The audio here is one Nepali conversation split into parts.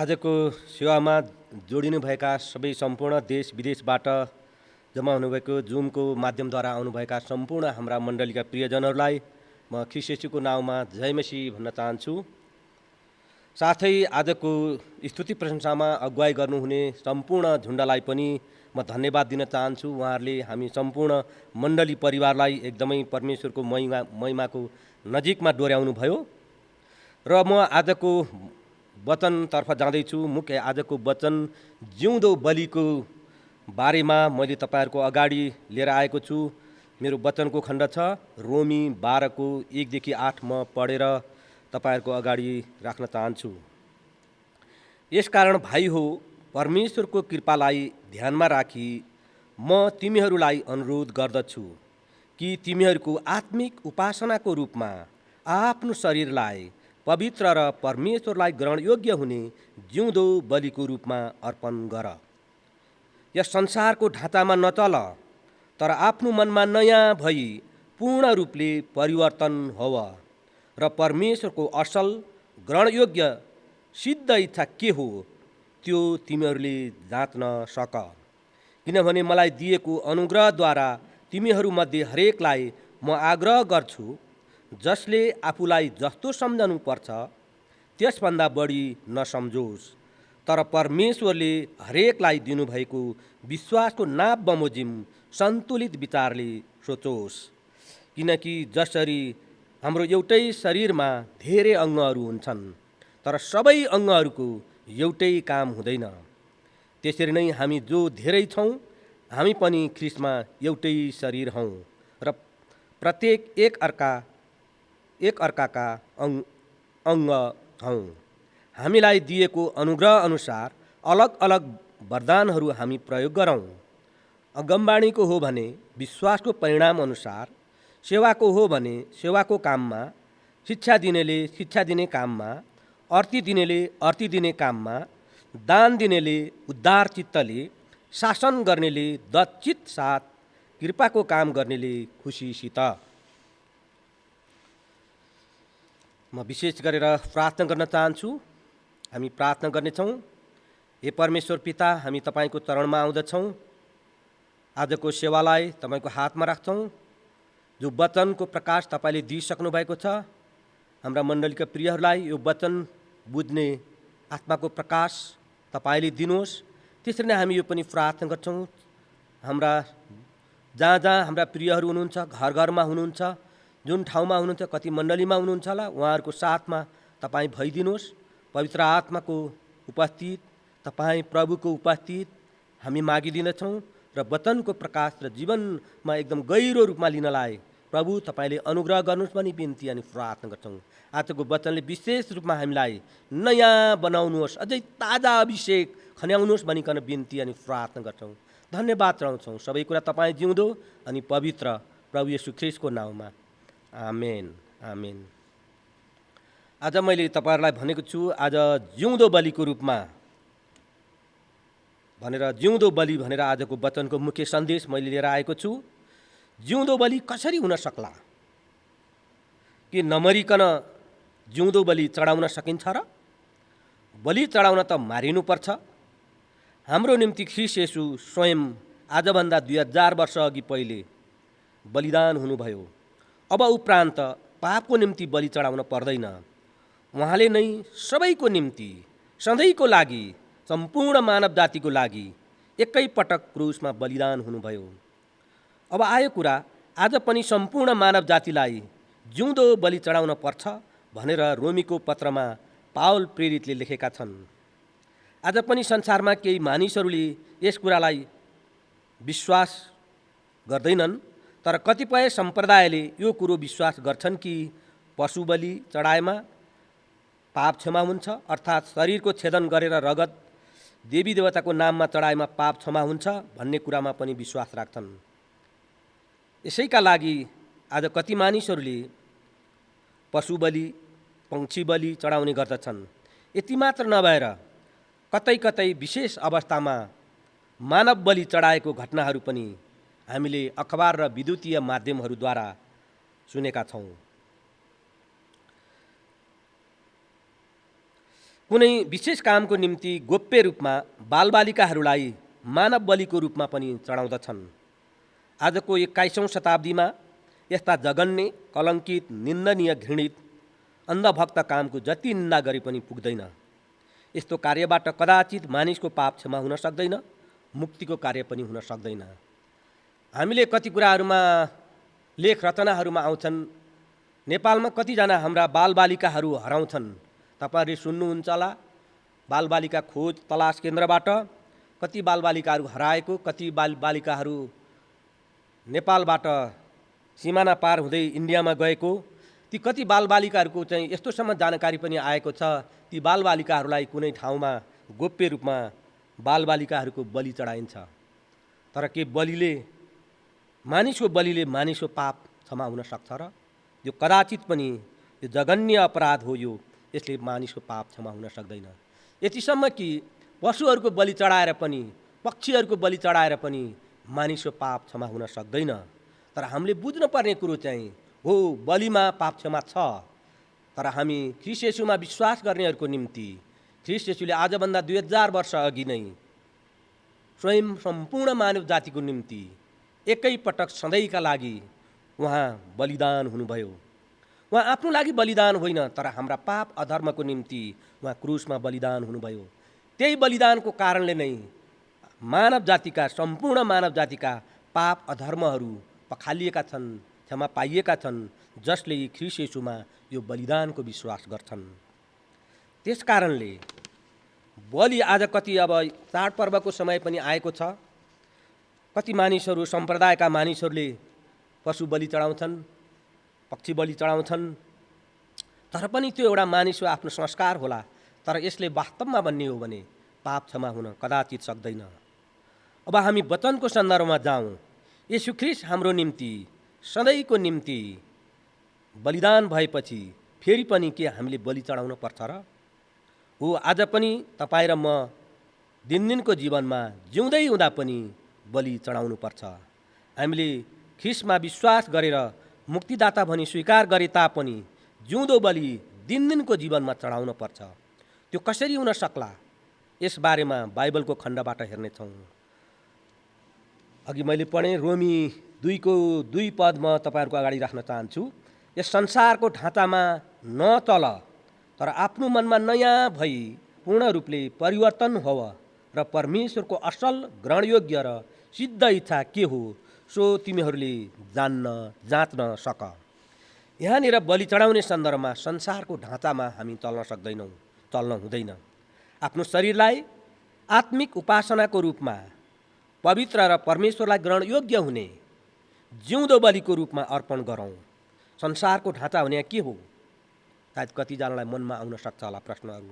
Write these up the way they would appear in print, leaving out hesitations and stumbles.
आजको सेवामा जोडिनुभएका सबै सम्पूर्ण देश विदेशबाट जम्मा हुनुभएको जुमको माध्यमद्वारा आउनुभएका सम्पूर्ण हाम्रा मण्डलीका प्रियजनहरूलाई म ख्रीष्ट येशूको नाउँमा जय मसीह भन्न चाहन्छु। साथै आजको स्तुति प्रशंसामा अगुवाई गर्नुहुने सम्पूर्ण झुण्डलाई पनि म धन्यवाद दिन चाहन्छु। उहाँहरूले हामी सम्पूर्ण मण्डली परिवारलाई एकदमै परमेश्वरको महिमाको नजिकमा डोर्याउनु भयो र म आजको वचनतर्फ जाँदैछु। मुख्य आजको वचन जिउँदो बलिको बारेमा मैले तपाईँहरूको अगाडि लिएर आएको छु। मेरो वचनको खण्ड छ रोमी 12 1 देखि 8 म पढेर तपाईँहरूको अगाडि राख्न चाहन्छु। यसकारण भाइ हो, परमेश्वरको कृपालाई ध्यानमा राखी म तिमीहरूलाई अनुरोध गर्दछु कि तिमीहरूको आत्मिक उपासनाको रूपमा आफ्नो शरीरलाई पवित्र र परमेश्वरलाई ग्रहणयोग्य हुने जिउँदो बलिको रूपमा अर्पण गर। यस संसारको ढाँचामा नचल, तर आफ्नो मनमा नयाँ भई पूर्ण रूपले परिवर्तन होव र परमेश्वरको असल, ग्रहणयोग्य, सिद्ध इच्छा के हो त्यो तिमीहरूले जाँच्न सक। किनभने मलाई दिएको अनुग्रहद्वारा तिमीहरूमध्ये हरेकलाई म आग्रह गर्छु, जसले आफूलाई जस्तो सम्झनु पर्छ त्यसभन्दा बढी नसम्झोस्, तर परमेश्वरले हरेकलाई दिनुभएको विश्वासको नाप बमोजिम सन्तुलित विचारले सोचोस्। किनकि जसरी हाम्रो एउटै शरीरमा धेरै अङ्गहरू हुन्छन्, तर सबै अङ्गहरूको एउटै काम हुँदैन, त्यसरी नै हामी जो धेरै छौँ हामी पनि ख्रीष्टमा एउटै शरीर हौँ र प्रत्येक एक अर्काका अङ्ग हौँ। हामीलाई दिएको अनुग्रह अनुसार अलग अलग वरदानहरू हामी प्रयोग गरौँ। अगमबाणीको हो भने विश्वासको परिणाम अनुसार, सेवाको हो भने सेवाको काममा, शिक्षा दिनेले शिक्षा दिने काममा, अर्ती दिनेले अर्ती दिने काममा, दान दिनेले उद्धार चित्तले, शासन गर्नेले दचित साथ, कृपाको काम गर्नेले खुसीसित। म विशेष गरेर प्रार्थना गर्न चाहन्छु। हामी प्रार्थना गर्नेछौँ। हे परमेश्वर पिता, हामी तपाईँको चरणमा आउँदछौँ। आजको सेवालाई तपाईँको हातमा राख्छौँ। जो वचनको प्रकाश तपाईँले दिइसक्नु भएको छ, हाम्रा मण्डलीका प्रियहरूलाई यो वचन बुझ्ने आत्माको प्रकाश तपाईँले दिनुहोस्। त्यसरी नै हामी यो पनि प्रार्थना गर्छौँ। हाम्रा जहाँ जहाँ हाम्रा प्रियहरू हुनुहुन्छ, घर घरमा हुनुहुन्छ, जुन ठाउँमा हुनुहुन्छ, कति मण्डलीमा हुनुहुन्छ होला, उहाँहरूको साथमा तपाईँ भइदिनुहोस्। पवित्र आत्माको उपस्थित, तपाईँ प्रभुको उपस्थित हामी मागिदिनेछौँ र वचनको प्रकाश र जीवनमा एकदम गहिरो रूपमा लिनलाई प्रभु तपाईँले अनुग्रह गर्नुहोस् भनी बिन्ती अनि प्रार्थना गर्छौँ। आजको वचनले विशेष रूपमा हामीलाई नयाँ बनाउनुहोस्, अझै ताजा अभिषेक खन्याउनुहोस् भनिकन बिन्ती अनि प्रार्थना गर्छौँ। धन्यवाद चढाउँछौँ। सबै कुरा तपाईँ जिउँदो अनि पवित्र प्रभु येशू ख्रीष्टको नाउँमा, आमेन आमेन। आज मैले तपाईँहरूलाई भनेको छु, आज जिउँदो बलिको रूपमा भनेर, जिउँदो बलि भनेर आजको वचनको मुख्य सन्देश मैले लिएर आएको छु। जिउँदो बलि कसरी हुन सक्ला? के नमरिकन जिउँदो बलि चढाउन सकिन्छ र? बलि चढाउन त मारिनुपर्छ। हाम्रो निम्ति ख्रीष्ट येशू स्वयं आजभन्दा 2000 वर्ष अघि पहिले बलिदान हुनुभयो। अब उपरान्त पापको निम्ति बलि चढाउन पर्दैन। उहाँले नै सबैको निम्ति, सधैँको लागि, सम्पूर्ण मानव जातिको लागि एकै पटक क्रुसमा बलिदान हुनुभयो। अब आयो कुरा, आज पनि सम्पूर्ण मानव जातिलाई जिउँदो बलि चढाउन पर्छ भनेर रोमीको पत्रमा पावल प्रेरितले लेखेका छन्। आज पनि संसारमा केही मानिसहरूले यस कुरालाई विश्वास गर्दैनन्, तर कतिपय सम्प्रदायले यो कुरो विश्वास गर्छन् कि पशु बलि चढाएमा पाप क्षमा हुन्छ, अर्थात् शरीरको छेदन गरेर रगत देवी देवताको नाममा चढाएमा पाप क्षमा हुन्छ भन्ने कुरामा पनि विश्वास राख्छन्। यसैका लागि आज कति मानिसहरूले पशु बलि, पक्षी बलि चढाउने गर्दछन्। यति मात्र नभएर कतै कतै विशेष अवस्थामा मानव बलि चढाएको घटनाहरू पनि हामीले अखबार र विद्युतीय माध्यमहरूद्वारा सुनेका छौँ। कुनै विशेष कामको निम्ति गोप्य रूपमा बालबालिकाहरूलाई मानव बलिको रूपमा पनि चढाउँदछन्। आजको 21औं शताब्दीमा यस्ता जघन्य, कलङ्कित, निन्दनीय, घृणित, अन्धभक्त कामको जति निन्दा गरे पनि पुग्दैन। यस्तो कार्यबाट कदाचित मानिसको पाप क्षमा हुन सक्दैन, मुक्तिको कार्य पनि हुन सक्दैन। हामीले कति कुराहरूमा लेख रचनाहरूमा आउँछन्, नेपालमा कतिजना हाम्रा बालबालिकाहरू हराउँछन्। तपाईहरुले सुन्नुहुन्छ होला, बालबालिका खोज तलास केन्द्रबाट कति बालबालिकाहरू हराएको, कति बालबालिकाहरू नेपालबाट सिमाना पार हुँदै इन्डियामा गएको, ती कति बालबालिकाहरूको चाहिँ यस्तोसम्म जानकारी पनि आएको छ, ती बालबालिकाहरूलाई कुनै ठाउँमा गोप्य रूपमा बालबालिकाहरूको बलि चढाइन्छ। तर के मानिसको बलिले मानिसको पाप क्षमा हुन सक्छ र? यो कदाचित पनि यो जघन्य अपराध हो। यसले मानिसको पाप क्षमा हुन सक्दैन। यतिसम्म कि पशुहरूको बलि चढाएर पनि, पक्षीहरूको बलि चढाएर पनि मानिसको पाप क्षमा हुन सक्दैन। तर हामीले बुझ्नुपर्ने कुरो चाहिँ हो, बलिमा पाप क्षमा छ। तर हामी ख्रीष्ट येशूमा विश्वास गर्नेहरूको निम्ति ख्रीष्ट येशूले आजभन्दा 2000 वर्ष अघि नै स्वयं सम्पूर्ण मानव जातिको निम्ति एकैपटक सधैँका लागि उहाँ बलिदान हुनुभयो। उहाँ आफ्नो लागि बलिदान होइन, तर हाम्रा पाप अधर्मको निम्ति उहाँ क्रुसमा बलिदान हुनुभयो। त्यही बलिदानको कारणले नै मानव जातिका, सम्पूर्ण मानव जातिका पाप अधर्महरू पखालिएका छन्, क्षमा पाइएका छन्, जसले ख्रीष्ट येशूमा यो बलिदानको विश्वास गर्छन्। त्यस कारणले बलि आज कति अब चाडपर्वको समय पनि आएको छ, कति मानिसहरू, सम्प्रदायका मानिसहरूले पशु बलि चढाउँछन्, पक्षी बलि चढाउँछन्। तर पनि त्यो एउटा मानिसको आफ्नो संस्कार होला। तर यसले वास्तवमा भन्ने हो भने पाप क्षमा हुन कदाचित सक्दैन। अब हामी वचनको सन्दर्भमा जाउँ। येशू ख्रीष्ट हाम्रो निम्ति, सधैँको निम्ति बलिदान भएपछि फेरि पनि के हामीले बलि चढाउन पर्छ र? हो, आज पनि तपाईँ र म दिनदिनको जीवनमा जिउँदै हुँदा पनि बलि चढाउनु पर्छ। हामीले ख्रीष्टमा विश्वास गरेर मुक्तिदाता भनी स्वीकार गरे तापनि जिउँदो बलि दिनदिनको जीवनमा चढाउन पर्छ। त्यो कसरी हुन सक्ला? यस बारेमा बाइबलको खण्डबाट हेर्नेछौँ। अघि मैले पढेँ, रोमी 2:2 पद म तपाईँहरूको अगाडि राख्न चाहन्छु। यस संसारको ढाँचामा नचल, तर आफ्नो मनमा नयाँ भई पूर्ण रूपले परिवर्तन होव र परमेश्वरको असल, ग्रहणयोग्य र सिद्ध इच्छा के हो सो तिमीहरूले जाँच्न सक। यहाँनिर बलि चढाउने सन्दर्भमा संसारको ढाँचामा हामी चल्न सक्दैनौँ, चल्न हुँदैन। आफ्नो शरीरलाई आत्मिक उपासनाको रूपमा पवित्र र परमेश्वरलाई ग्रहणयोग्य हुने जिउँदो बलिको रूपमा अर्पण गरौँ। संसारको ढाँचा भने के हो? सायद कतिजनालाई मनमा आउन सक्छ होला प्रश्नहरू।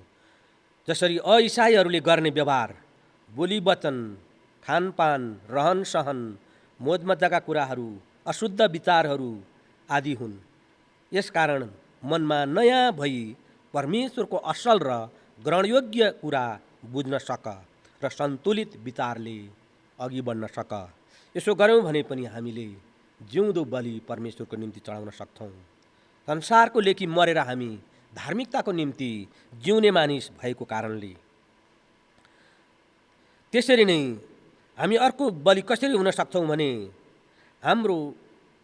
जसरी अइसाईहरूले गर्ने व्यवहार, बोली वचन, खानपान, रहन सहन, मोजमज्जाका कुराहरू, अशुद्ध विचारहरू आदि हुन्। यसकारण मनमा नयाँ भई परमेश्वरको असल र ग्रहणयोग्य कुरा बुझ्न सक र सन्तुलित विचारले अघि बढ्न सक। यसो गऱ्यौँ भने पनि हामीले जिउँदो बलि परमेश्वरको निम्ति चढाउन सक्छौँ। संसारको लेखी मरेर हामी धार्मिकताको निम्ति जिउने मानिस भएको कारणले। त्यसरी नै हामी अर्को बलि कसरी हुन सक्छौँ भने हाम्रो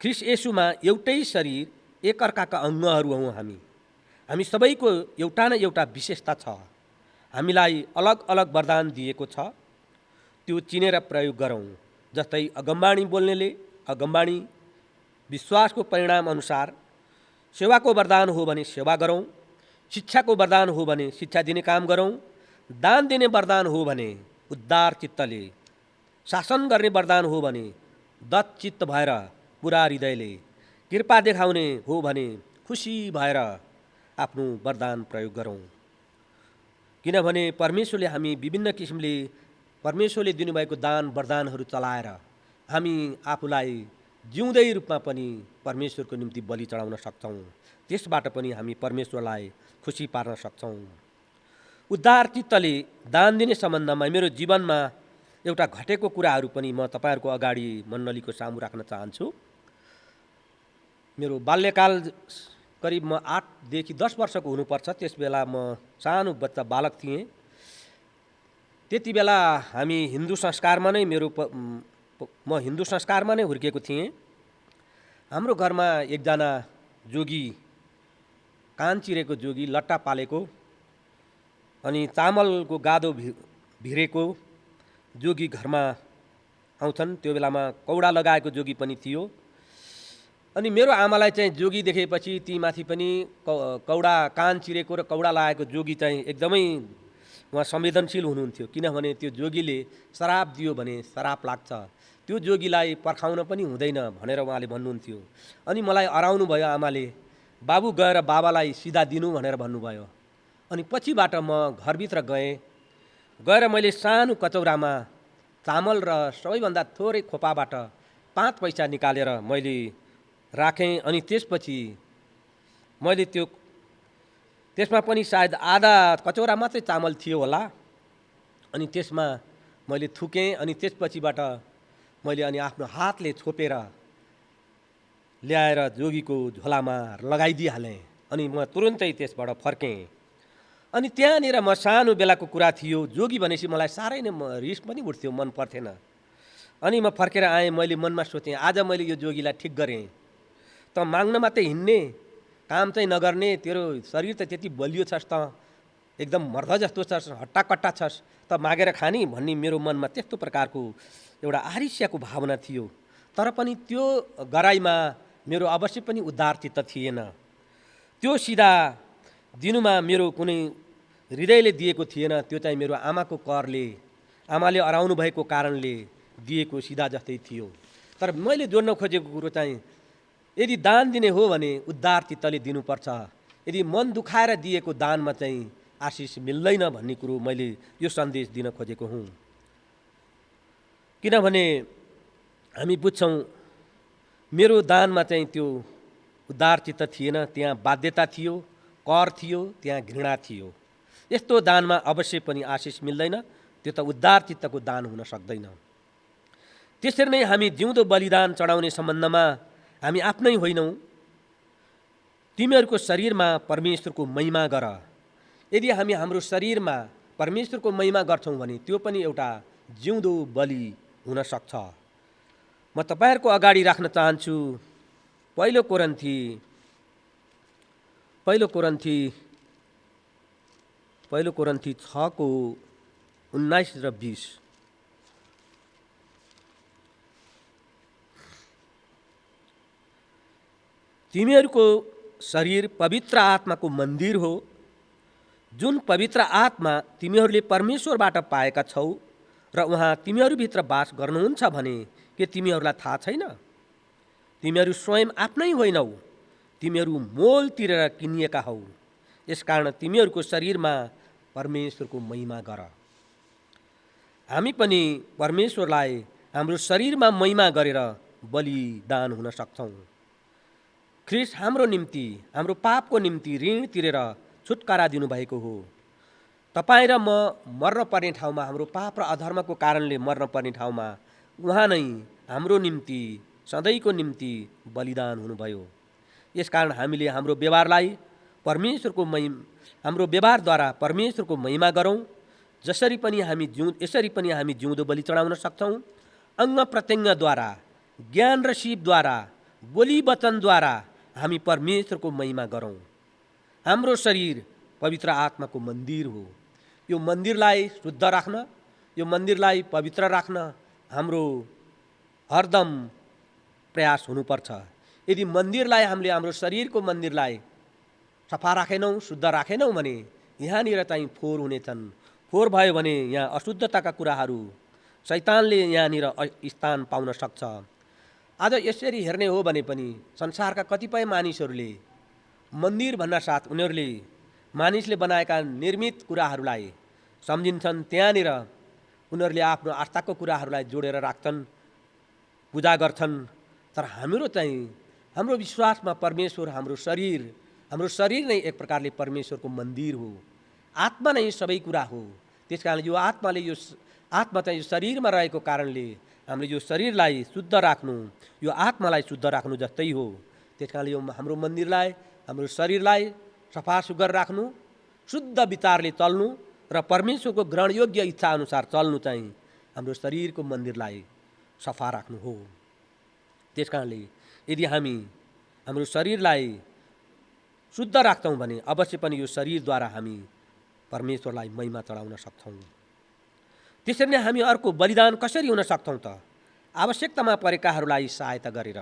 ख्रीष्ट येशूमा एउटै शरीर, एकअर्काका अङ्गहरू हौँ। हामी सबैको एउटा न एउटा विशेषता छ। हामीलाई अलग अलग वरदान दिएको छ, त्यो चिनेर प्रयोग गरौँ। जस्तै अगमबाणी बोल्नेले अगमबाणी, विश्वासको परिणाम अनुसार सेवाको वरदान हो भने सेवा गरौँ, शिक्षाको वरदान हो भने शिक्षा दिने काम गरौँ, दान दिने वरदान हो भने उद्धार चित्तले, शासन गर्ने वरदान हो भने दत्तचित्त भएर पुरा हृदयले, कृपा देखाउने हो भने खुसी भएर आफ्नो वरदान प्रयोग गरौँ। किनभने परमेश्वरले हामी विभिन्न किसिमले परमेश्वरले दिनुभएको दान वरदानहरू चलाएर हामी आफूलाई जिउँदै रूपमा पनि परमेश्वरको निम्ति बलि चढाउन सक्छौँ। त्यसबाट पनि हामी परमेश्वरलाई खुसी पार्न सक्छौँ। उद्धार चित्तले दान दिने सम्बन्धमा मेरो जीवनमा एउटा घटेको कुराहरू पनि म तपाईँहरूको अगाडि मण्डलीको सामु राख्न चाहन्छु। मेरो बाल्यकाल करिब म 8 देखि 10 वर्षको हुनुपर्छ। त्यसबेला म सानो बच्चा बालक थिएँ। त्यति बेला हामी हिन्दू संस्कारमा नै म हिन्दू संस्कारमा नै हुर्केको थिएँ। हाम्रो घरमा एकजना जोगी, कान चिरेको जोगी, लट्टा पालेको अनि चामलको गादो भिरेको जोगी घरमा आउँछन्। त्यो बेलामा कौडा लगाएको जोगी पनि थियो। अनि मेरो आमालाई चाहिँ जोगी देखेपछि ती माथि पनि कौडा, कान चिरेको र कौडा लगाएको जोगी चाहिँ एकदमै उहाँ संवेदनशील हुनुहुन्थ्यो। किनभने त्यो जोगीले श्राप दियो भने श्राप लाग्छ, त्यो जोगीलाई पर्खाउन पनि हुँदैन भनेर उहाँले भन्नुहुन्थ्यो। अनि मलाई अराउनु भयो आमाले, बाबु गएर बाबालाई सिधा दिनु भनेर भन्नुभयो। अनि पछिबाट म घरभित्र गएर मैले सानो कचौरामा चामल र सबैभन्दा थोरै खोपाबाट 5 पैसा निकालेर मैले राखेँ। अनि त्यसपछि मैले त्यसमा पनि सायद आधा कचौरा मात्रै चामल थियो होला। अनि त्यसमा मैले थुकेँ। अनि त्यसपछिबाट मैले अनि आफ्नो हातले छोपेर ल्याएर जोगीको झोलामा लगाइदिइहालेँ। अनि म तुरुन्तै त्यसबाट फर्केँ। अनि त्यहाँनिर म सानो बेलाको कुरा थियो। जोगी भनेपछि मलाई साह्रै नै रिस पनि उठ्थ्यो, मन पर्थेन। अनि म फर्केर आएँ। मैले मनमा सोचेँ, आज मैले यो जोगीलाई ठिक गरेँ। त माग्न मात्रै हिँड्ने, काम चाहिँ नगर्ने, तेरो शरीर त त्यति बलियो छस्, त एकदम मर्द जस्तो छस्, हट्टाकट्टा छस्, त मागेर खानी भन्ने मेरो मनमा त्यस्तो प्रकारको एउटा आरिस्यको भावना थियो। तर पनि त्यो गराइमा मेरो अवश्य पनि उदारचित्त थिएन। त्यो सिधा दिनुमा मेरो कुनै हृदयले दिएको थिएन। त्यो चाहिँ मेरो आमाको करले, आमाले अराउनु भएको कारणले दिएको सिधा जस्तै थियो। तर मैले जोड्न खोजेको कुरो चाहिँ, यदि दान दिने हो भने उदारचित्तले दिनुपर्छ। यदि मन दुखाएर दिएको दानमा चाहिँ आशिष मिल्दैन भन्ने कुरो मैले यो सन्देश दिन खोजेको हुँ। किनभने हामी बुझ्छौँ, मेरो दानमा चाहिँ त्यो उदारचित्त थिएन, त्यहाँ बाध्यता थियो, कर थियो, त्यहाँ घृणा थियो। यस्तो दानमा अवश्य पनि आशिष मिल्दैन। त्यो त उदारचित्तको दान हुन सक्दैन। त्यसरी नै हामी जिउँदो बलिदान चढाउने सम्बन्धमा हामी आफ्नै होइनौँ। तिमीहरूको शरीरमा परमेश्वरको महिमा गर। यदि हामी हाम्रो शरीरमा परमेश्वरको महिमा गर्छौँ भने त्यो पनि एउटा जिउँदो बलि हुन सक्छ। म तपाईँहरूको अगाडि राख्न चाहन्छु पहिलो कोरिन्थी 6:19 र 20। तिमीहरूको शरीर पवित्र आत्माको मन्दिर हो, जुन पवित्र आत्मा तिमीहरूले परमेश्वरबाट पाएका छौ र उहाँ तिमीहरूभित्र वास गर्नुहुन्छ भने के तिमीहरूलाई थाहा छैन? तिमीहरू स्वयं आफ्नै होइनौ, तिमीहरू मोल तिरेर किनिएका हौ। यसकारण तिमीहरूको शरीरमा परमेश्वरको महिमा गर। हामी पनि परमेश्वरलाई हाम्रो शरीरमा महिमा गरेर बलिदान हुन सक्छौँ। ख्रीष्ट हाम्रो निम्ति, हाम्रो पापको निम्ति ऋण तिरेर छुटकारा दिनुभएको हो। तपाईँ र म मर्न पर्ने ठाउँमा, हाम्रो पाप र अधर्मको कारणले मर्न पर्ने ठाउँमा उहाँ नै हाम्रो निम्ति, सधैँको निम्ति बलिदान हुनुभयो। यसकारण हामीले हाम्रो व्यवहारद्वारा परमेश्वरको महिमा गरौँ। यसरी पनि हामी जिउँदो बलि चढाउन सक्छौँ। अङ्ग प्रत्यङ्गद्वारा, ज्ञान र सिपद्वारा, बोली वचनद्वारा हामी परमेश्वरको महिमा गरौँ। हाम्रो शरीर पवित्र आत्माको मन्दिर हो। यो मन्दिरलाई शुद्ध राख्न, यो मन्दिरलाई पवित्र राख्न हाम्रो हरदम प्रयास हुनुपर्छ। यदि मन्दिरलाई हामीले, हाम्रो शरीरको मन्दिरलाई सफा राखेनौँ, शुद्ध राखेनौँ भने यहाँनिर चाहिँ फोहोर हुनेछन्। फोहोर भयो भने यहाँ अशुद्धताका कुराहरू, शैतानले यहाँनिर स्थान पाउन सक्छ। आज यसरी हेर्ने हो भने पनि संसारका कतिपय मानिसहरूले मन्दिर भन्न साथ उनीहरूले मानिसले बनाएका निर्मित कुराहरूलाई सम्झिन्छन्। त्यहाँनिर उनीहरूले आफ्नो आस्थाको कुराहरूलाई जोडेर राख्छन्, पूजा गर्छन्। तर हाम्रो विश्वासमा परमेश्वर, हाम्रो शरीर नै एक प्रकारले परमेश्वरको मन्दिर हो। आत्मा नै सबै कुरा हो। त्यसकारण यो आत्मा चाहिँ यो शरीरमा रहेको कारणले हामीले यो शरीरलाई शुद्ध राख्नु, यो आत्मालाई शुद्ध राख्नु जस्तै हो। त्यसकारण यो हाम्रो मन्दिरलाई हाम्रो शरीरलाई सफा सुग्घर राख्नु, शुद्ध विचारले चल्नु र परमेश्वरको ग्रहणयोग्य इच्छा अनुसार चल्नु चाहिँ हाम्रो शरीरको मन्दिरलाई सफा राख्नु हो। त्यसकारणले यदि हामी हाम्रो शरीरलाई शुद्ध राख्छौँ भने अवश्य पनि यो शरीरद्वारा हामी परमेश्वरलाई महिमा चढाउन सक्छौँ। त्यसरी नै हामी अर्को बलिदान कसरी हुन सक्छौँ त? आवश्यकतामा परेकाहरूलाई सहायता गरेर।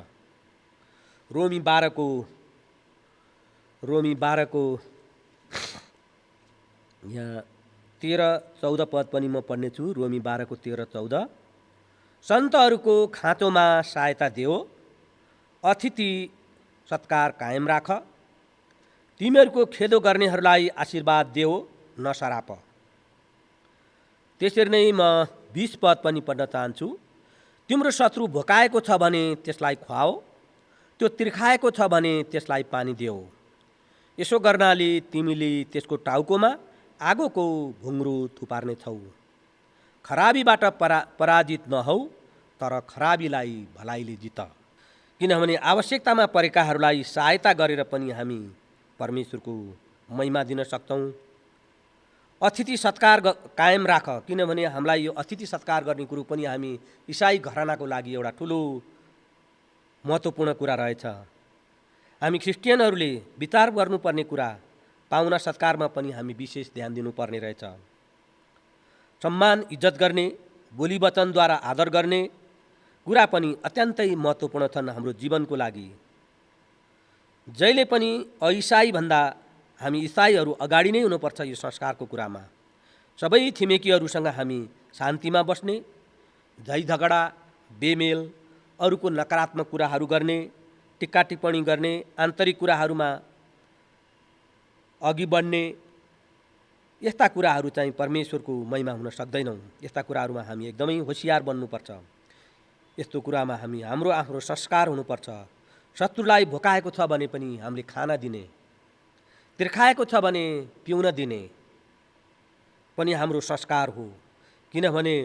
रोमी 12 को यहाँ 13-14 पद पनि म पढ्नेछु। रोमी 12 को 13-14। सन्तहरूको खाँचोमा सहायता देऊ, अतिथि सत्कार कायम राख, तिमीहरूको खेदो गर्नेहरूलाई आशीर्वाद देऊ, नसराप। त्यसरी नै म 20 पद पनि पढ्न चाहन्छु। तिम्रो शत्रु भोकाएको छ भने त्यसलाई खुवाओ, त्यो तिर्खाएको छ भने त्यसलाई पानी देऊ। यसो गर्नाले तिमीले त्यसको टाउकोमा आगोको भुङ्ग्रो थुपार्ने छौ। खराबीबाट पराजित नहौ, तर खराबीलाई भलाइले जित। किनभने आवश्यकतामा परेकाहरूलाई सहायता गरेर पनि हामी परमेश्वरको महिमा दिन सक्छौँ। अतिथि सत्कार कायम राख, किनभने हामीलाई यो अतिथि सत्कार गर्ने कुरो पनि हामी इसाई घरानाको लागि एउटा ठुलो महत्त्वपूर्ण कुरा रहेछ। हामी ख्रिस्टियनहरूले विचार गर्नुपर्ने कुरा पाहुना सत्कारमा पनि हामी विशेष ध्यान दिनुपर्ने रहेछ। सम्मान इज्जत गर्ने, बोली वचनद्वारा आदर गर्ने कुरा पनि अत्यन्तै महत्त्वपूर्ण छन् हाम्रो जीवनको लागि। जहिले पनि अइसाई भन्दा हामी इसाईहरू अगाडि नै हुनुपर्छ यो संस्कारको कुरामा। सबै छिमेकीहरूसँग हामी शान्तिमा बस्ने, झै झगडा, बेमेल, अरूको नकारात्मक कुराहरू गर्ने, टिक्का टिप्पणी गर्ने, आन्तरिक कुराहरूमा अघि बढ्ने, यस्ता कुराहरू चाहिँ परमेश्वरको महिमा हुन सक्दैनौँ। यस्ता कुराहरूमा हामी एकदमै होशियार बन्नुपर्छ। यस्तो कुरामा हामी हाम्रो संस्कार हुनुपर्छ। शत्रुलाई भोकाएको छ भने पनि हामीले खाना दिने, तिर्खाएको छ भने पिउन दिने पनि हाम्रो संस्कार हो। किनभने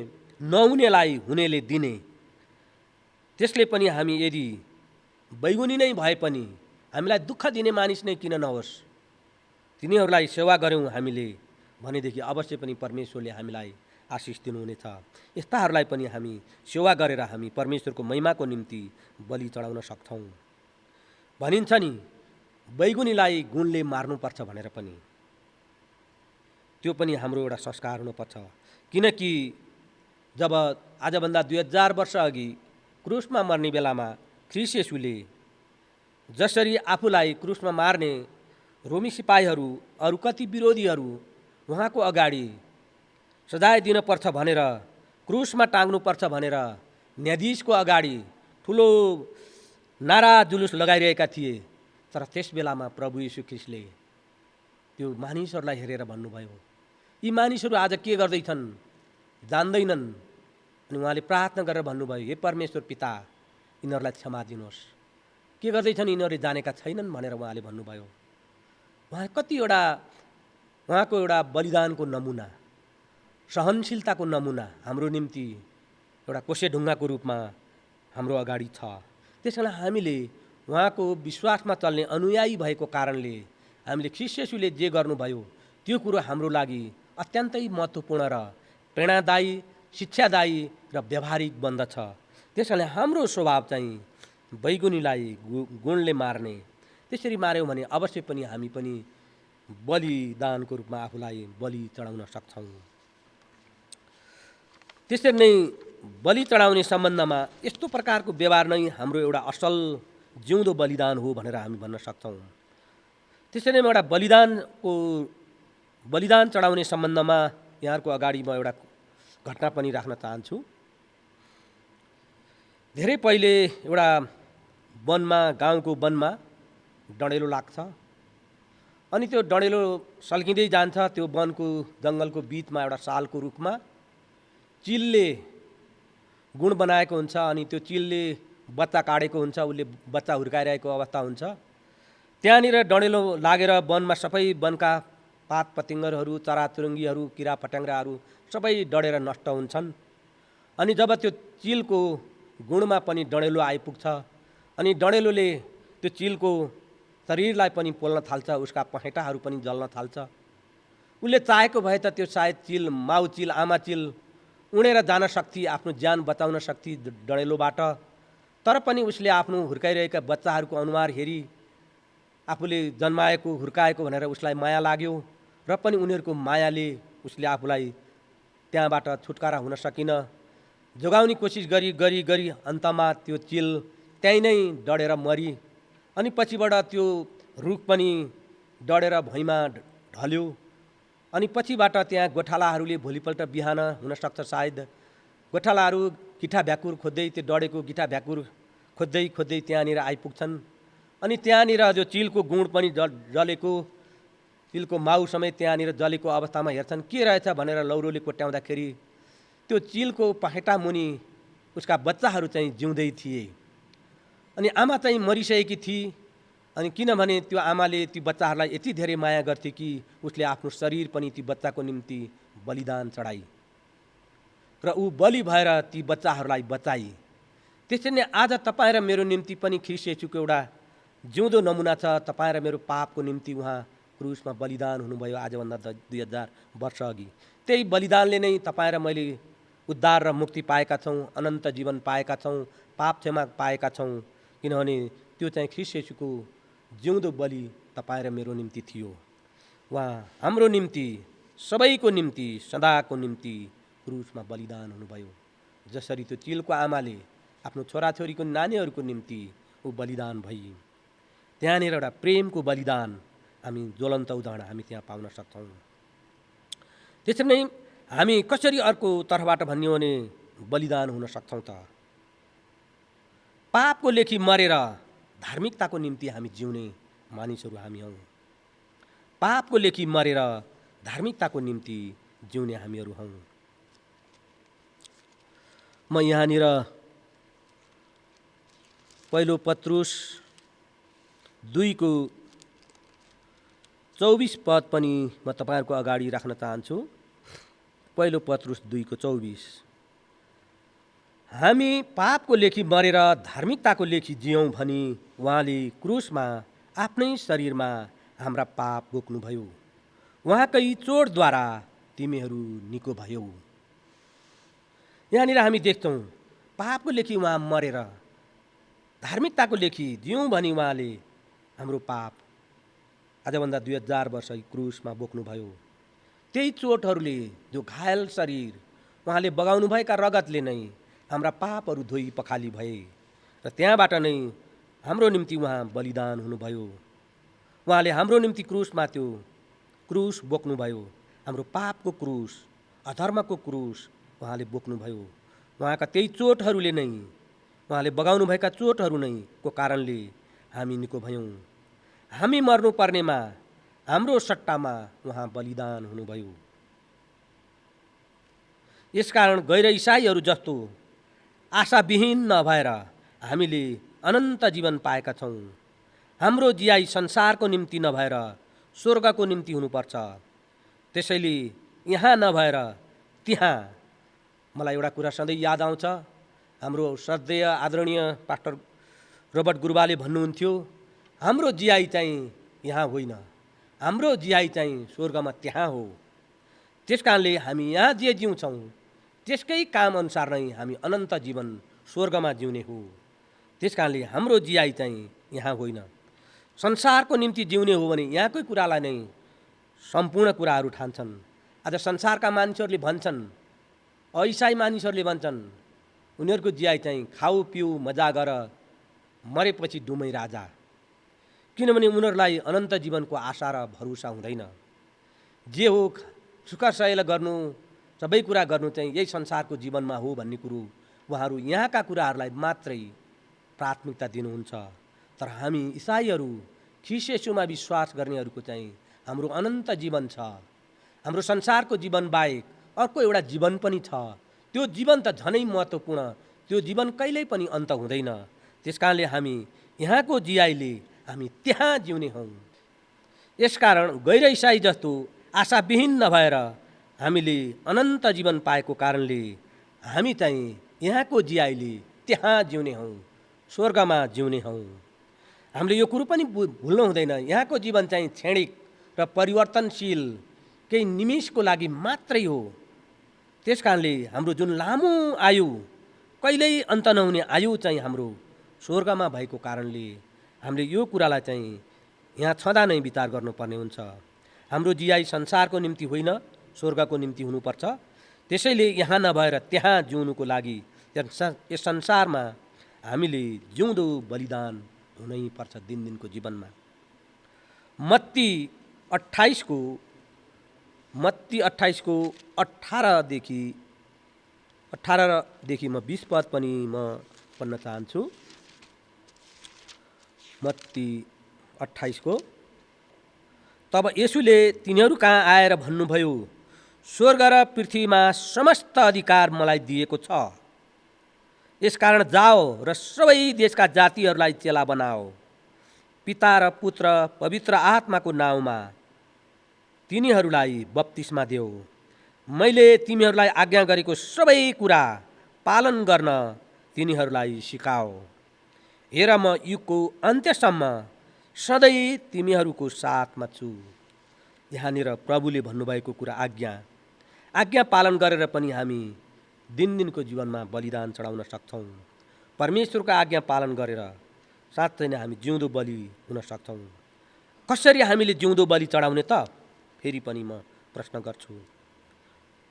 नहुनेलाई हुनेले दिने, त्यसले पनि हामी यदि बैगुनी नै भए पनि हामीलाई दुःख दिने मानिस नै किन नहोस्, तिनीहरूलाई सेवा गऱ्यौँ हामीले भनेदेखि अवश्य पनि परमेश्वरले हामीलाई आशिष दिनुहुनेछ। यस्ताहरूलाई पनि हामी सेवा गरेर हामी परमेश्वरको महिमाको निम्ति बलि चढाउन सक्छौँ। भनिन्छ नि बैगुनीलाई गुणले मार्नुपर्छ भनेर पनि, त्यो पनि हाम्रो एउटा संस्कार हुनुपर्छ। किनकि जब आजभन्दा 2000 वर्ष अघि क्रुसमा मर्ने बेलामा ख्रीष्ट येशूले जसरी आफूलाई क्रुसमा मार्ने रोमी सिपाहीहरू, अरू कति विरोधीहरू उहाँको अगाडि सजाय दिनुपर्छ भनेर, क्रुसमा टाङ्नुपर्छ भनेर न्यायाधीशको अगाडि ठुलो नारा जुलुस लगाइरहेका थिए। तर त्यस बेलामा प्रभु येशू ख्रीष्टले त्यो मानिसहरूलाई हेरेर भन्नुभयो, यी मानिसहरू आज के गर्दैछन् जान्दैनन्। अनि उहाँले प्रार्थना गरेर भन्नुभयो, हे परमेश्वर पिता, यिनीहरूलाई क्षमा दिनुहोस्, के गर्दैछन् यिनीहरूले जानेका छैनन् भनेर उहाँले भन्नुभयो। उहाँ उहाँको एउटा बलिदानको नमुना, सहनशीलताको नमुना हाम्रो निम्ति एउटा कोसेढुङ्गाको रूपमा हाम्रो अगाडि छ। त्यसकारण हामीले उहाँको विश्वासमा चल्ने अनुयायी भएको कारणले हामीले ख्रीष्ट येशूले जे गर्नुभयो त्यो कुरो हाम्रो लागि अत्यन्तै महत्त्वपूर्ण र प्रेरणादायी, शिक्षादायी र व्यावहारिक बन्दछ। त्यसकारण हाम्रो स्वभाव चाहिँ बैगुनीलाई गुणले मार्ने, त्यसरी मार्यौँ भने अवश्य पनि हामी पनि बलिदानको रूपमा आफूलाई बलि चढाउन सक्छौँ। त्यसरी नै बलि चढाउने सम्बन्धमा यस्तो प्रकारको व्यवहार नै हाम्रो एउटा असल जिउँदो बलिदान हो भनेर हामी भन्न सक्छौँ। त्यसरी नै एउटा बलिदान चढाउने सम्बन्धमा यहाँहरूको अगाडि म एउटा घटना पनि राख्न चाहन्छु। धेरै पहिले एउटा वनमा, गाउँको वनमा डढेलो लाग्छ। अनि त्यो डढेलो सल्किँदै जान्छ। त्यो वनको जङ्गलको बिचमा एउटा सालको रुखमा चिलले गुण बनाएको हुन्छ। अनि त्यो चिलले बच्चा काटेको हुन्छ, उसले बच्चा हुर्काइरहेको अवस्था हुन्छ। त्यहाँनिर डढेलो लागेर वनमा सबै वनका पात पतिङ्गरहरू, चराचुरुङ्गीहरू, किरा फट्याङ्ग्राहरू सबै डढेर नष्ट हुन्छन्। अनि जब त्यो चिलको गुणमा पनि डढेलो आइपुग्छ, अनि डढेलोले त्यो चिलको शरीरलाई पनि पोल्न थाल्छ, उसका पहेँटाहरू पनि जल्न थाल्छ। उसले चाहेको भए त त्यो सायद चिल, माउ चिल, आमा चिल उडेर जान सक्थी, आफ्नो ज्यान बचाउन सक्थी डढेलोबाट। तर पनि उसले आफ्नो हुर्काइरहेका बच्चाहरूको अनुहार हेरी आफूले जन्माएको हुर्काएको भनेर उसलाई माया लाग्यो र पनि उनीहरूको मायाले उसले आफूलाई त्यहाँबाट छुटकारा हुन सकिन। जोगाउने कोसिस गरी गरी गरी अन्तमा त्यो चिल त्यहीँ नै डढेर मरी। अनि पछिबाट त्यो रुख पनि डढेर भुइँमा ढल्यो। अनि पछिबाट त्यहाँ गोठालाहरूले भोलिपल्ट बिहान हुनसक्छ सायद गोठालाहरू गिठा भ्याकुर खोज्दै, त्यो डढेको गिठा भ्याकुर खोज्दै खोज्दै त्यहाँनिर आइपुग्छन्। अनि त्यहाँनिर जो चिलको गुण पनि जलेको, चिलको माउ समेत त्यहाँनिर जलेको अवस्थामा हेर्छन्। के रहेछ भनेर लौरोले कोट्याउँदाखेरि त्यो चिलको पहेँटा मुनि उसका बच्चाहरू चाहिँ जिउँदै थिए। अनि आमा चाहिँ मरिसकेकी थिए। अनि किनभने त्यो आमाले ती बच्चाहरूलाई यति धेरै माया गर्थे कि उसले आफ्नो शरीर पनि ती बच्चाको निम्ति बलिदान चढाई र ऊ बलि भएर ती बच्चाहरूलाई बचाई। त्यसरी नै आज तपाईँ र मेरो निम्ति पनि ख्रीष्ट येशूको एउटा जिउँदो नमुना छ। तपाईँ र मेरो पापको निम्ति उहाँ क्रुसमा बलिदान हुनुभयो आजभन्दा 2000 वर्ष अघि। त्यही बलिदानले नै तपाईँ र मैले उद्धार र मुक्ति पाएका छौँ, अनन्त जीवन पाएका छौँ, पाप क्षमा पाएका छौँ। किनभने त्यो चाहिँ ख्रीष्ट येशूको जिउँदो बलि तपाईँ र मेरो निम्ति थियो। उहाँ हाम्रो निम्ति, सबैको निम्ति, सदाको निम्ति क्रुसमा बलिदान हुनुभयो। जसरी त्यो चिलको आमाले आफ्नो छोराछोरीको नानीहरूको निम्ति ऊ बलिदान भई, त्यहाँनिर एउटा प्रेमको बलिदान हामी ज्वलन्त उदाहरण हामी त्यहाँ पाउन सक्छौँ। त्यसरी नै हामी कसरी अर्को तर्फबाट भन्यो भने बलिदान हुन सक्छौँ त? पापको लेखी मरेर धार्मिकताको निम्ति हामी जिउने मानिसहरू हामी हौँ। पापको लेखी मरेर धार्मिकताको निम्ति जिउने हामीहरू हौँ। म यहाँनिर पहिलो पत्रुस 2:24 पद पनि म तपाईँहरूको अगाडि राख्न चाहन्छु। पहिलो पत्रुस 2:24, हामी पापको लेखी मरेर धार्मिकताको लेखी जियौँ भनी उहाँले क्रुसमा आफ्नै शरीरमा हाम्रा पाप बोक्नुभयो। उहाँकै चोटद्वारा तिमीहरू निको भयौ। यहाँनिर हामी देख्छौँ पापको लेखी उहाँ मरेर धार्मिकताको लेखी जियौँ भनी उहाँले हाम्रो पाप आजभन्दा 2000 वर्ष क्रुसमा बोक्नुभयो। त्यही चोटहरूले, जो घायल शरीर उहाँले बगाउनुभएका रगतले नै हाम्रा पापहरू धोई पखाली भए र त्यहाँबाट नै हाम्रो निम्ति उहाँ बलिदान हुनुभयो। उहाँले हाम्रो निम्ति क्रुसमा त्यो क्रुस बोक्नुभयो। हाम्रो पापको क्रुस, अधर्मको क्रुस उहाँले बोक्नुभयो। उहाँका त्यही चोटहरूले नै, उहाँले बगाउनुभएका चोटहरू नै को कारणले हामी निको भयौँ। हामी मर्नु पर्नेमा हाम्रो सट्टामा उहाँ बलिदान हुनुभयो। यसकारण गैर इसाईहरू जस्तो आशाविहीन नभएर हामीले अनन्त जीवन पाएका छौँ। हाम्रो जियाई संसारको निम्ति नभएर स्वर्गको निम्ति हुनुपर्छ। त्यसैले यहाँ नभएर त्यहाँ। मलाई एउटा कुरा सधैँ याद आउँछ। हाम्रो श्रद्धेय आदरणीय पास्टर रोबर्ट गुरुबाले भन्नुहुन्थ्यो, हाम्रो जियाई चाहिँ यहाँ होइन, हाम्रो जियाई चाहिँ स्वर्गमा त्यहाँ हो। त्यस कारणले हामी यहाँ जे जिउँछौँ त्यसकै काम अनुसार नै हामी अनन्त जीवन स्वर्गमा जिउने हो। त्यस कारणले हाम्रो जियाई चाहिँ यहाँ होइन। संसारको निम्ति जिउने हो भने यहाँकै कुरालाई नै सम्पूर्ण कुराहरू ठान्छन्। आज संसारका मानिसहरूले भन्छन्, अइसाई मानिसहरूले भन्छन्, उनीहरूको जियाई चाहिँ खाऊ पिउ मजा गर, मरेपछि डुमै राजा। किनभने उनीहरूलाई अनन्त जीवनको आशा र भरोसा हुँदैन। जे हो सुख सहेला गर्नु, सबै कुरा गर्नु चाहिँ यही संसारको जीवनमा हो भन्ने कुरो उहाँहरू यहाँका कुराहरूलाई मात्रै प्राथमिकता दिनुहुन्छ। तर हामी इसाईहरू, ख्रीष्ट येशूमा विश्वास गर्नेहरूको चाहिँ हाम्रो अनन्त जीवन छ। हाम्रो संसारको जीवन बाहेक अर्को एउटा जीवन पनि छ। त्यो जीवन त झनै महत्त्वपूर्ण, त्यो जीवन कहिल्यै पनि अन्त हुँदैन। त्यसकारणले हामी यहाँको जियाइले हामी त्यहाँ जिउने हौँ। यसकारण गैर इसाई जस्तो आशाविहीन नभएर हामीले अनन्त जीवन पाएको कारणले हामी चाहिँ यहाँको जियाइले त्यहाँ जिउने हौँ, स्वर्गमा जिउने हौँ। हामीले यो कुरो पनि भुल्नु हुँदैन, यहाँको जीवन चाहिँ क्षणिक र परिवर्तनशील केही निमेषको लागि मात्रै हो। त्यस कारणले हाम्रो जुन लामो आयु, कहिल्यै अन्त नहुने आयु चाहिँ हाम्रो स्वर्गमा भएको कारणले हामीले यो कुरालाई चाहिँ यहाँ छँदा नै विचार गर्नुपर्ने हुन्छ। हाम्रो जियाई संसारको निम्ति होइन, स्वर्गको निम्ति हुनुपर्छ। त्यसैले यहाँ नभएर त्यहाँ जिउनुको लागि यस संसारमा हामीले जिउँदो बलिदान हुनै पर्छ दिनदिनको जीवनमा। मत्ती 28 को 18 म 20 पद पनि म पढ्न चाहन्छु। मत्ती 28 को तब येशूले तिनीहरू कहाँ आएर भन्नुभयो, स्वर्ग र पृथ्वीमा समस्त अधिकार मलाई दिएको छ। यसकारण जाओ र सबै देशका जातिहरूलाई चेला बनाओ, पिता र पुत्र पवित्र आत्माको नाउँमा तिनीहरूलाई बप्तिस्मा देऊ। मैले तिमीहरूलाई आज्ञा गरेको सबै कुरा पालन गर्न तिनीहरूलाई सिकाओ। हेर, म युगको अन्त्यसम्म सधैँ तिमीहरूको साथमा छु। यहाँनिर प्रभुले भन्नुभएको कुरा आज्ञा पालन गरेर पनि हामी दिनदिनको जीवनमा बलिदान चढाउन सक्छौँ। परमेश्वरको आज्ञा पालन गरेर साँच्चै नै हामी जिउँदो बलि हुन सक्छौँ। कसरी हामीले जिउँदो बलि चढाउने त? फेरि पनि म प्रश्न गर्छु।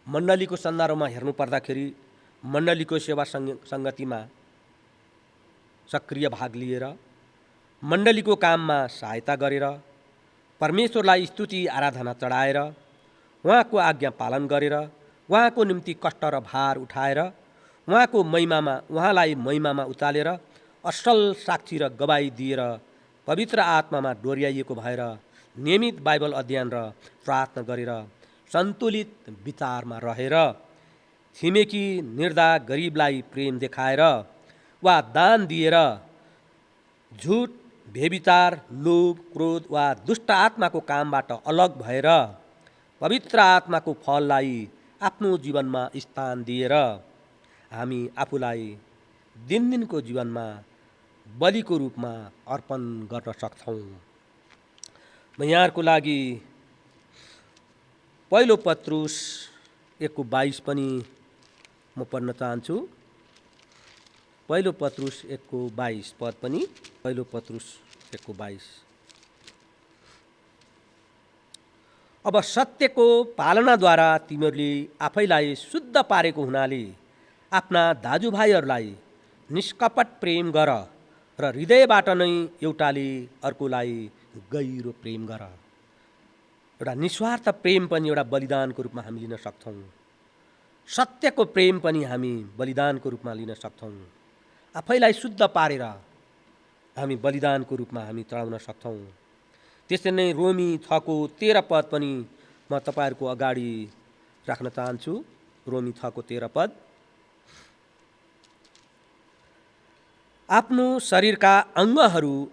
मण्डलीको सन्दर्भमा हेर्नु पर्दाखेरि मण्डलीको सेवा सङ्गतिमा सक्रिय भाग लिएर, मण्डलीको काममा सहायता गरेर, परमेश्वरलाई स्तुति आराधना चढाएर, उहाँको आज्ञा पालन गरेर, उहाँको निम्ति कष्ट र भार उठाएर, उहाँलाई महिमामा उचालेर, असल साक्षी र गवाई दिएर, पवित्र आत्मामा डोर्याइएको भएर, नियमित बाइबल अध्ययन र प्रार्थना गरेर, सन्तुलित विचारमा रहेर, छिमेकी निर्धा गरिबलाई प्रेम देखाएर वा दान दिएर, झुट, व्यभिचार, लोभ, क्रोध वा दुष्ट आत्माको कामबाट अलग भएर, पवित्र आत्माको फललाई आफ्नो जीवनमा स्थान दिएर हामी आफूलाई दिनदिनको जीवनमा बलिको रूपमा अर्पण गर्न सक्छौँ। म यहाँहरूको लागि पहिलो पत्रुस 1:22 पनि म पढ्न चाहन्छु। पहिलो पत्रुस 1:22 पद पनि, पहिलो पत्रुस 1:22। अब सत्यको पालनाद्वारा तिमीहरूले आफैलाई शुद्ध पारेको हुनाले आफ्ना दाजुभाइहरूलाई निष्कपट प्रेम गर र हृदयबाट नै एउटाले अर्कोलाई गहिरो प्रेम गर। एउटा निस्वार्थ प्रेम पनि एउटा बलिदानको रूपमा हामी लिन सक्छौँ। सत्यको प्रेम पनि हामी बलिदानको रूपमा लिन सक्छौँ। आफैलाई शुद्ध पारेर हामी बलिदानको रूपमा हामी चढाउन सक्छौँ। त्यसै नै रोमी 6:13 पद पनि म तपाईँहरूको अगाडि राख्न चाहन्छु। रोमी 6:13 पद। आफ्नो शरीरका अङ्गहरू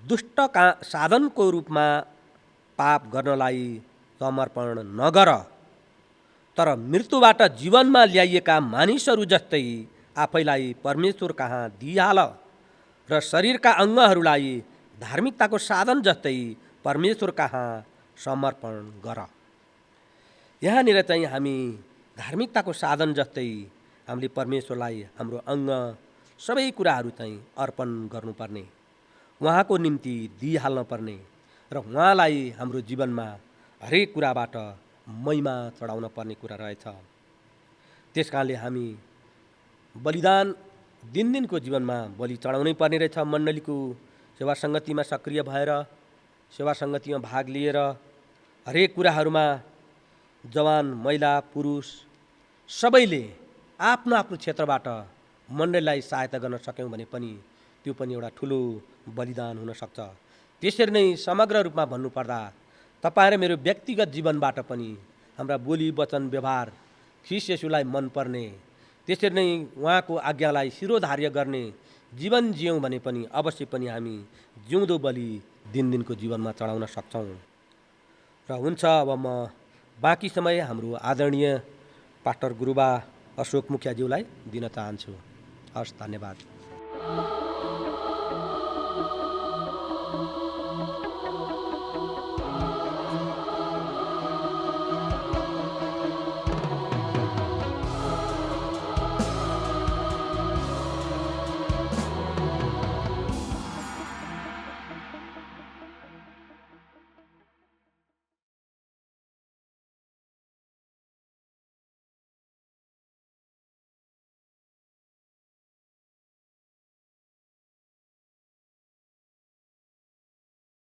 दुष्टका साधनको रूपमा पाप गर्नलाई समर्पण नगर, तर मृत्युबाट जीवनमा ल्याइएका मानिसहरू जस्तै आफैलाई परमेश्वर कहाँ दिइहाल र शरीरका अङ्गहरूलाई धार्मिकताको साधन जस्तै परमेश्वर कहाँ समर्पण गर। यहाँनिर चाहिँ हामी धार्मिकताको साधन जस्तै हामीले परमेश्वरलाई हाम्रो अङ्ग सबै कुराहरू चाहिँ अर्पण गर्नुपर्ने, उहाँको निम्ति दिइहाल्न पर्ने र उहाँलाई हाम्रो जीवनमा हरेक कुराबाट महिमा चढाउन पर्ने कुरा रहेछ। त्यस कारणले हामी बलिदान दिनदिनको जीवनमा बलि चढाउनै पर्ने रहेछ। मण्डलीको सेवा सङ्गतिमा सक्रिय भएर, सेवा सङ्गतिमा भाग लिएर, हरेक कुराहरूमा जवान, महिला, पुरुष सबैले आफ्नो आफ्नो क्षेत्रबाट मण्डलीलाई सहायता गर्न सक्यौँ भने पनि त्यो पनि एउटा ठुलो बलिदान हुनसक्छ। त्यसरी नै समग्र रूपमा भन्नुपर्दा तपाईँ र मेरो व्यक्तिगत जीवनबाट पनि हाम्रा बोली, वचन, व्यवहार ख्रीष्ट येशूलाई मनपर्ने, त्यसरी नै उहाँको आज्ञालाई शिरोधार्य गर्ने जीवन जियौँ भने पनि अवश्य पनि हामी जिउँदो बलि दिनदिनको जीवनमा चढाउन सक्छौँ। र हुन्छ, अब म बाँकी समय हाम्रो आदरणीय पास्टर गुरुबा अशोक मुखियाज्यूलाई दिन चाहन्छु। हस्, धन्यवाद।